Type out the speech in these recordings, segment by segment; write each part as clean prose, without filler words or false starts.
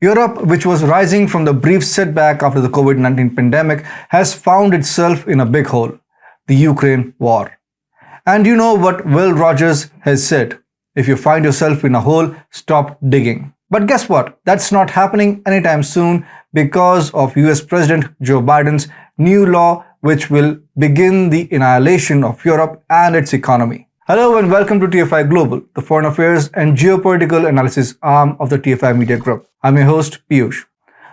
Europe, which was rising from the brief setback after the COVID-19 pandemic, has found itself in a big hole, the Ukraine war. And you know what Will Rogers has said? If you find yourself in a hole, stop digging. But guess what? That's not happening anytime soon because of US President Joe Biden's new law which will begin the annihilation of Europe and its economy. Hello and welcome to TFIGlobal, the foreign affairs and geopolitical analysis arm of the TFI Media Group. I'm your host, Piyush.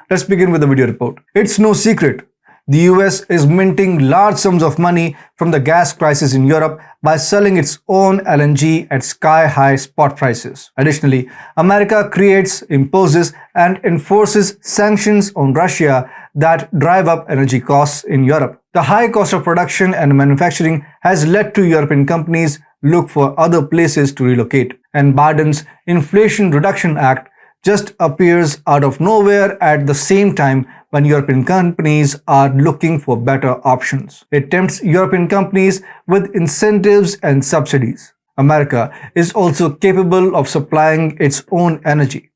Let's begin with the video report. It's no secret. The US is minting large sums of money from the gas crisis in Europe by selling its own LNG at sky-high spot prices. Additionally, America creates, imposes, and enforces sanctions on Russia that drive up energy costs in Europe. The high cost of production and manufacturing has led to European companies look for other places to relocate, and Biden's Inflation Reduction Act just appears out of nowhere at the same time when European companies are looking for better options. It tempts European companies with incentives and subsidies. America is also capable of supplying its own energy.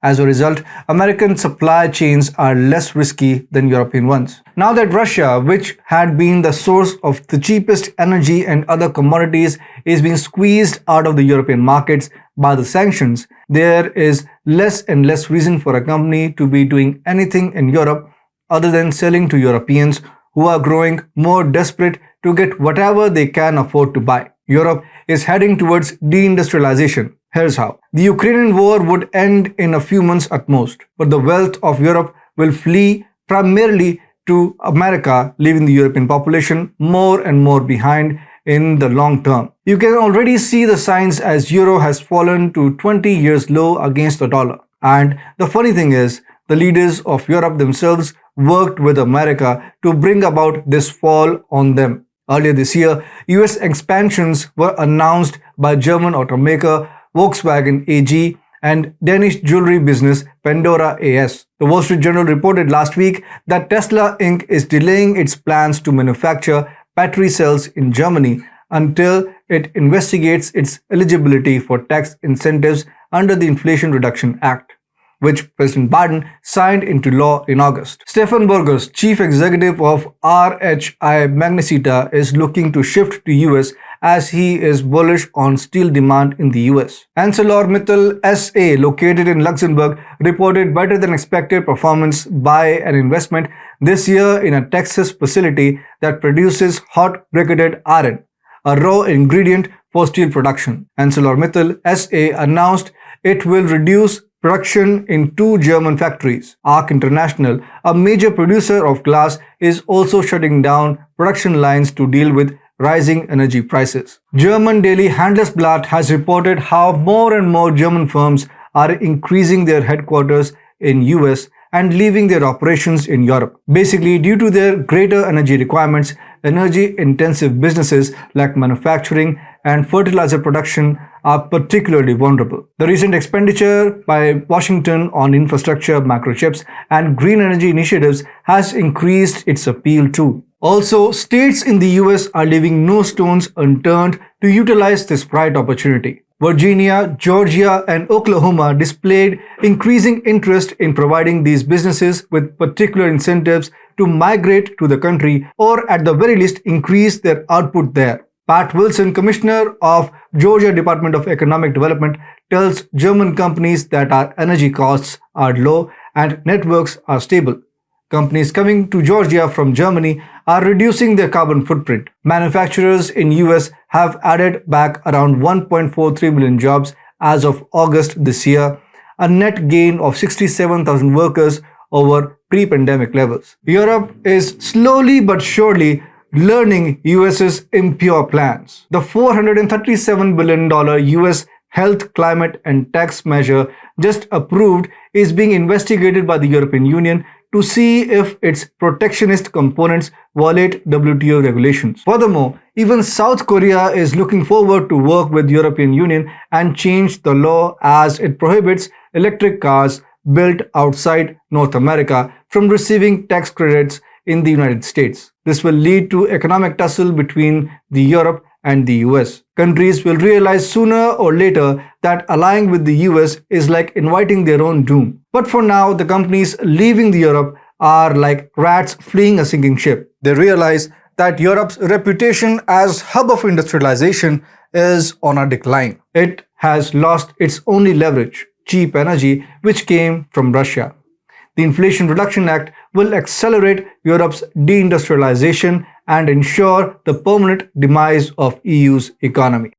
As a result, American supply chains are less risky than European ones. Now that Russia, which had been the source of the cheapest energy and other commodities, is being squeezed out of the European markets by the sanctions, there is less and less reason for a company to be doing anything in Europe other than selling to Europeans who are growing more desperate to get whatever they can afford to buy. Europe is heading towards deindustrialization. Here's how. The Ukrainian war would end in a few months at most, but the wealth of Europe will flee primarily to America, leaving the European population more and more behind in the long term. You can already see the signs as euro has fallen to 20 years low against the dollar. And the funny thing is, the leaders of Europe themselves worked with America to bring about this fall on them. Earlier this year, US expansions were announced by German automaker Volkswagen AG and Danish jewelry business Pandora AS. The Wall Street Journal reported last week that Tesla Inc. is delaying its plans to manufacture battery cells in Germany until it investigates its eligibility for tax incentives under the Inflation Reduction Act, which President Biden signed into law in August. Stefan Burgers, chief executive of RHI Magnesita, is looking to shift to US as he is bullish on steel demand in the US. ArcelorMittal SA, located in Luxembourg, reported better than expected performance by an investment this year in a Texas facility that produces hot briquetted iron, a raw ingredient for steel production. ArcelorMittal SA announced it will reduce production in two German factories. ARC International, a major producer of glass, is also shutting down production lines to deal with rising energy prices. German daily Handelsblatt has reported how more and more German firms are increasing their headquarters in US and leaving their operations in Europe. Basically, due to their greater energy requirements, energy-intensive businesses like manufacturing and fertilizer production are particularly vulnerable. The recent expenditure by Washington on infrastructure, microchips, and green energy initiatives has increased its appeal too. Also, states in the US are leaving no stones unturned to utilize this bright opportunity. Virginia, Georgia, and Oklahoma displayed increasing interest in providing these businesses with particular incentives to migrate to the country or at the very least increase their output there. Pat Wilson, Commissioner of Georgia Department of Economic Development, tells German companies that our energy costs are low and networks are stable. Companies coming to Georgia from Germany are reducing their carbon footprint. Manufacturers in US have added back around 1.43 million jobs as of August this year, a net gain of 67,000 workers over pre-pandemic levels. Europe is slowly but surely learning US's impure plans. The $437 billion US health, climate, and tax measure just approved is being investigated by the European Union to see if its protectionist components violate WTO regulations. Furthermore, even South Korea is looking forward to work with the European Union and change the law as it prohibits electric cars built outside North America from receiving tax credits in the United States. This will lead to economic tussle between the Europe and the US. Countries will realize sooner or later that allying with the US is like inviting their own doom. But for now, the companies leaving Europe are like rats fleeing a sinking ship. They realize that Europe's reputation as hub of industrialization is on a decline. It has lost its only leverage, cheap energy, which came from Russia. The Inflation Reduction Act will accelerate Europe's deindustrialization and ensure the permanent demise of EU's economy.